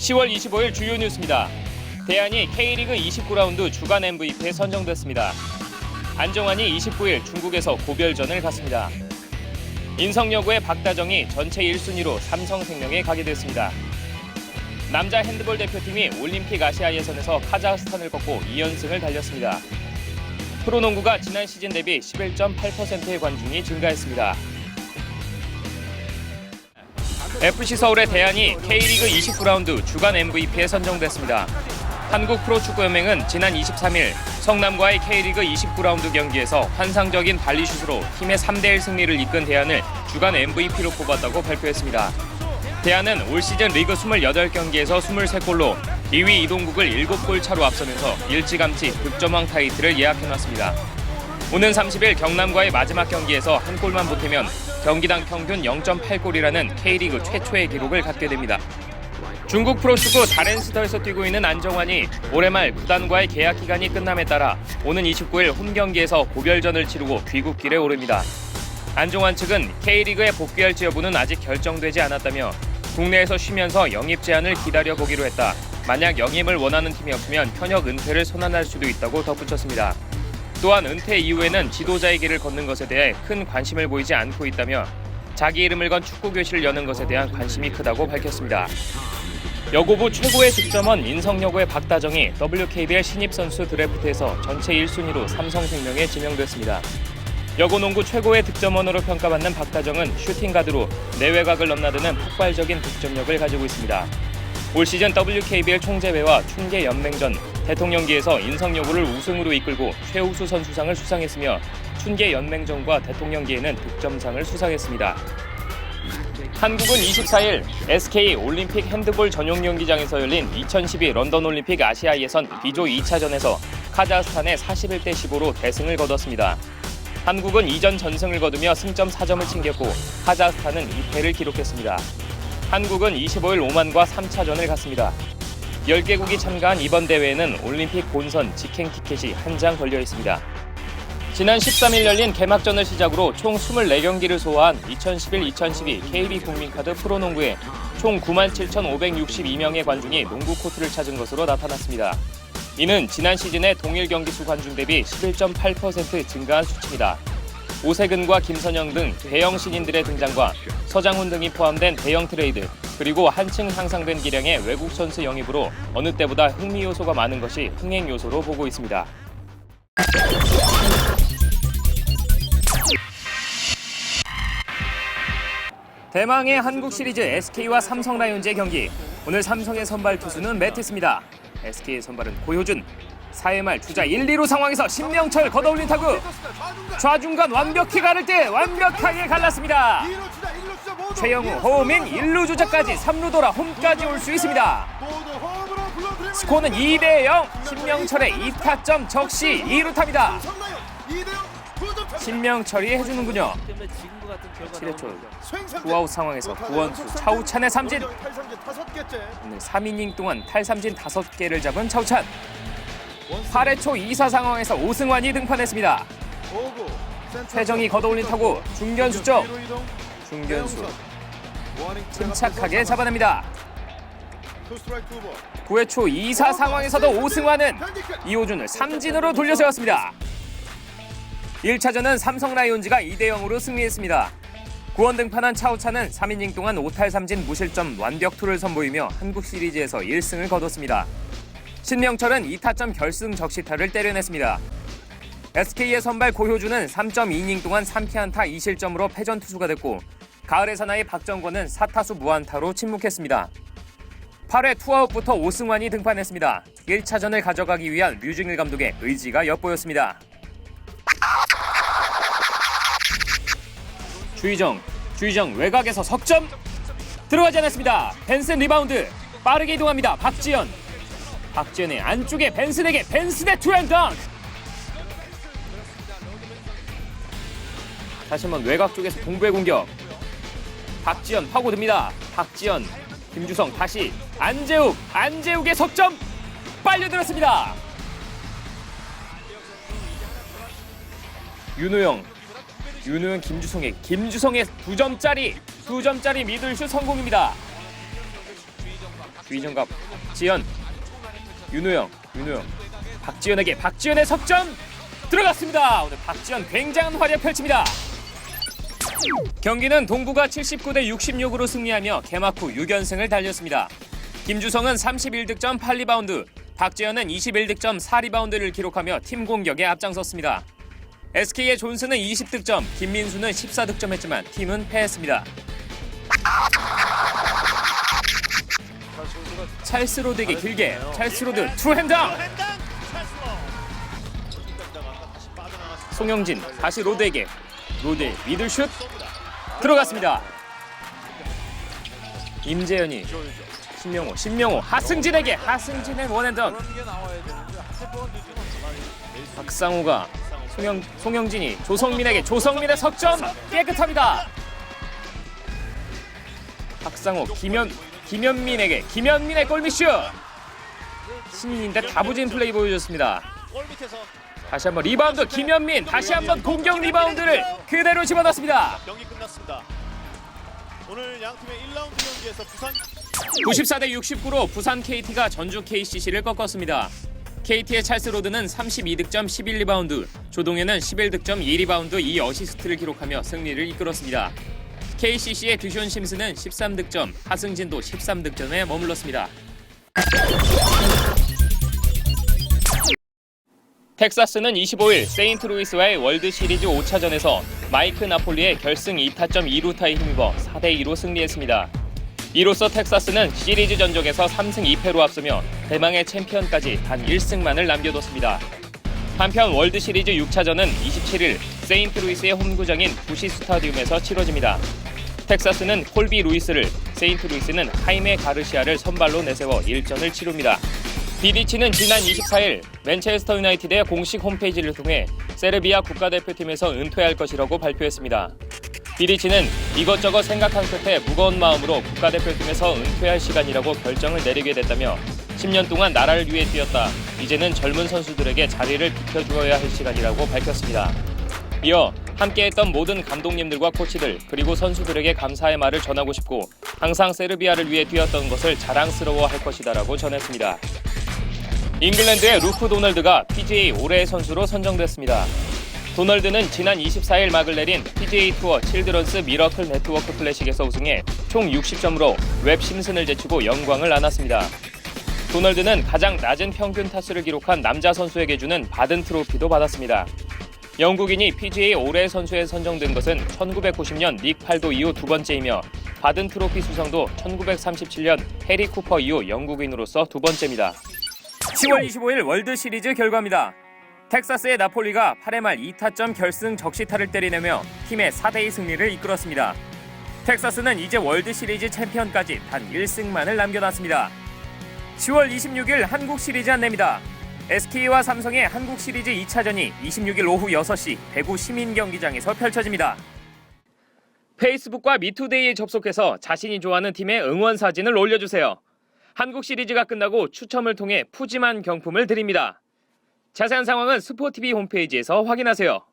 10월 25일 주요 뉴스입니다. 대한이 K리그 29라운드 주간 MVP에 선정됐습니다. 안정환이 29일 중국에서 고별전을 갔습니다. 인성여고의 박다정이 전체 1순위로 삼성생명에 가게 됐습니다. 남자 핸드볼 대표팀이 올림픽 아시아 예선에서 카자흐스탄을 꺾고 2연승을 달렸습니다. 프로농구가 지난 시즌 대비 11.8%의 관중이 증가했습니다. FC 서울의 대한이 K리그 29라운드 주간 MVP에 선정됐습니다. 한국프로축구연맹은 지난 23일 성남과의 K리그 29라운드 경기에서 환상적인 발리슛으로 팀의 3대1 승리를 이끈 대한을 주간 MVP로 뽑았다고 발표했습니다. 대한은 올 시즌 리그 28경기에서 23골로 2위 이동국을 7골 차로 앞서면서 일찌감치 득점왕 타이틀을 예약해놨습니다. 오는 30일 경남과의 마지막 경기에서 한 골만 보태면 경기당 평균 0.8골이라는 K리그 최초의 기록을 갖게 됩니다. 중국 프로축구 다렌스터에서 뛰고 있는 안정환이 올해 말 구단과의 계약 기간이 끝남에 따라 오는 29일 홈경기에서 고별전을 치르고 귀국길에 오릅니다. 안정환 측은 K리그에 복귀할지 여부는 아직 결정되지 않았다며 국내에서 쉬면서 영입 제안을 기다려보기로 했다. 만약 영입을 원하는 팀이 없으면 현역 은퇴를 선언할 수도 있다고 덧붙였습니다. 또한 은퇴 이후에는 지도자의 길을 걷는 것에 대해 큰 관심을 보이지 않고 있다며 자기 이름을 건 축구 교실을 여는 것에 대한 관심이 크다고 밝혔습니다. 여고부 최고의 득점원 인성여고의 박다정이 WKBL 신입선수 드래프트에서 전체 1순위로 삼성생명에 지명됐습니다. 여고농구 최고의 득점원으로 평가받는 박다정은 슈팅가드로 내외곽을 넘나드는 폭발적인 득점력을 가지고 있습니다. 올 시즌 WKBL 총재회와 춘계연맹전 대통령기에서 인성여고를 우승으로 이끌고 최우수 선수상을 수상했으며 춘계연맹전과 대통령기에는 득점상을 수상했습니다. 한국은 24일 SK 올림픽 핸드볼 전용 경기장에서 열린 2012 런던 올림픽 아시아 예선 B조 2차전에서 카자흐스탄에 41대 15로 대승을 거뒀습니다. 한국은 2전 전승을 거두며 승점 4점을 챙겼고 카자흐스탄은 2패를 기록했습니다. 한국은 25일 오만과 3차전을 갔습니다. 10개국이 참가한 이번 대회에는 올림픽 본선 직행 티켓이 한 장 걸려 있습니다. 지난 13일 열린 개막전을 시작으로 총 24경기를 소화한 2011-2012 KB 국민카드 프로농구에 총 97,562명의 관중이 농구 코트를 찾은 것으로 나타났습니다. 이는 지난 시즌의 동일 경기수 관중 대비 11.8% 증가한 수치입니다. 오세근과 김선영 등 대형 신인들의 등장과 서장훈 등이 포함된 대형 트레이드, 그리고 한층 향상된 기량의 외국 선수 영입으로 어느 때보다 흥미 요소가 많은 것이 흥행 요소로 보고 있습니다. 대망의 한국 시리즈 SK와 삼성 라이온즈의 경기. 오늘 삼성의 선발 투수는 매티스입니다. SK의 선발은 고효준. 4회 말 주자 1, 2루 상황에서 신명철 걷어올린 타구. 좌중간 완벽히 가를 때 완벽하게 갈랐습니다. 최영우 홈인 1루 주자까지 3루 돌아 홈까지 올 수 있습니다. 스코어는 2대 0. 신명철의 2타점 적시 2루타입니다. 신명철이 해주는군요. 7회 초 9아웃 상황에서 구원수 차우찬의 삼진. 오늘 3이닝 동안 탈삼진 5개를 잡은 차우찬. 8회 초 2사 상황에서 오승환이 등판했습니다. 최정이 걷어올린 타구 중견수 쪽. 중견수 침착하게 잡아냅니다. 9회 초 2사 상황에서도 오승환은 이호준을 삼진으로 돌려세웠습니다. 1차전은 삼성 라이온즈가 2대 0으로 승리했습니다. 구원 등판한 차우찬은 3이닝 동안 5탈삼진 무실점 완벽투를 선보이며 한국 시리즈에서 1승을 거뒀습니다. 신명철은 2타점 결승 적시타를 때려냈습니다. SK의 선발 고효준은 3.2이닝 동안 3피안타 2실점으로 패전 투수가 됐고 가을의 사나이 박정권은 4타수 무안타로 침묵했습니다. 8회 투아웃부터 오승환이 등판했습니다. 1차전을 가져가기 위한 류중일 감독의 의지가 엿보였습니다. 주의정 외곽에서 석점 들어가지 않았습니다. 벤슨 리바운드 빠르게 이동합니다. 박지현의 안쪽에 벤슨의 투앤덩크. 다시 한번 외곽 쪽에서 동부의 공격. 박지현 파고듭니다. 박지현 김주성 다시 안재욱의 석점 빨려들었습니다. 윤호영 김주성의 2점짜리 미들슛 성공입니다. 주의정갑 박지현, 윤호영, 박지현에게 박지현의 석점 들어갔습니다. 오늘 박지현 굉장한 활약 펼칩니다. 경기는 동부가 79대 66으로 승리하며 개막 후 6연승을 달렸습니다. 김주성은 31득점 8리바운드, 박지현은 21득점 4리바운드를 기록하며 팀 공격에 앞장섰습니다. SK의 존슨은 20득점, 김민수는 14득점했지만 팀은 패했습니다. 찰스 로드에게 길게, 찰스 로드 투핸드아웃! 송영진 다시 로드에게, 로드의 미들슛 들어갔습니다. 임재현이 신명호 하승진에게, 하승진의 원앤던. 박상우가 송영진이 조성민에게, 조성민의 석점 깨끗합니다. 박상우 김현민에게, 김현민의 골밑슛. 신인인데 다부진 플레이 보여줬습니다. 다시 한번 리바운드 김현민, 다시 한번 공격 리바운드를 그대로 집어넣습니다. 경기 끝났습니다. 오늘 양 팀의 1라운드 경기에서 부산 94대 69로 부산 KT가 전주 KCC를 꺾었습니다. KT의 찰스 로드는 32득점 11리바운드, 조동현은 11득점 2리바운드 2어시스트를 기록하며 승리를 이끌었습니다. KCC의 듀션 심스는 13득점, 하승진도 13득점에 머물렀습니다. 텍사스는 25일 세인트루이스와의 월드시리즈 5차전에서 마이크 나폴리의 결승 2타점 2루타에 힘입어 4대2로 승리했습니다. 이로써 텍사스는 시리즈 전적에서 3승 2패로 앞서며 대망의 챔피언까지 단 1승만을 남겨뒀습니다. 한편 월드시리즈 6차전은 27일 세인트루이스의 홈구장인 부시 스타디움에서 치러집니다. 텍사스는 콜비 루이스를, 세인트루이스는 하이메 가르시아를 선발로 내세워 1전을 치릅니다. 비디치는 지난 24일 맨체스터 유나이티드의 공식 홈페이지를 통해 세르비아 국가대표팀에서 은퇴할 것이라고 발표했습니다. 비디치는 이것저것 생각한 끝에 무거운 마음으로 국가대표팀에서 은퇴할 시간이라고 결정을 내리게 됐다며 10년 동안 나라를 위해 뛰었다. 이제는 젊은 선수들에게 자리를 비켜주어야 할 시간이라고 밝혔습니다. 이어 함께했던 모든 감독님들과 코치들 그리고 선수들에게 감사의 말을 전하고 싶고 항상 세르비아를 위해 뛰었던 것을 자랑스러워할 것이다라고 전했습니다. 잉글랜드의 루크 도널드가 PGA 올해의 선수로 선정됐습니다. 도널드는 지난 24일 막을 내린 PGA 투어 칠드런스 미러클 네트워크 클래식에서 우승해 총 60점으로 웹 심슨을 제치고 영광을 안았습니다. 도널드는 가장 낮은 평균 타수를 기록한 남자 선수에게 주는 바든 트로피도 받았습니다. 영국인이 PGA 올해의 선수에 선정된 것은 1990년 닉 팔도 이후 두 번째이며 바든 트로피 수상도 1937년 해리 쿠퍼 이후 영국인으로서 두 번째입니다. 10월 25일 월드시리즈 결과입니다. 텍사스의 나폴리가 8회 말 2타점 결승 적시타를 때리내며 팀의 4대2 승리를 이끌었습니다. 텍사스는 이제 월드시리즈 챔피언까지 단 1승만을 남겨놨습니다. 10월 26일 한국시리즈 안내입니다. SK와 삼성의 한국시리즈 2차전이 26일 오후 6시 대구 시민경기장에서 펼쳐집니다. 페이스북과 미투데이에 접속해서 자신이 좋아하는 팀의 응원 사진을 올려주세요. 한국 시리즈가 끝나고 추첨을 통해 푸짐한 경품을 드립니다. 자세한 상황은 스포티비 홈페이지에서 확인하세요.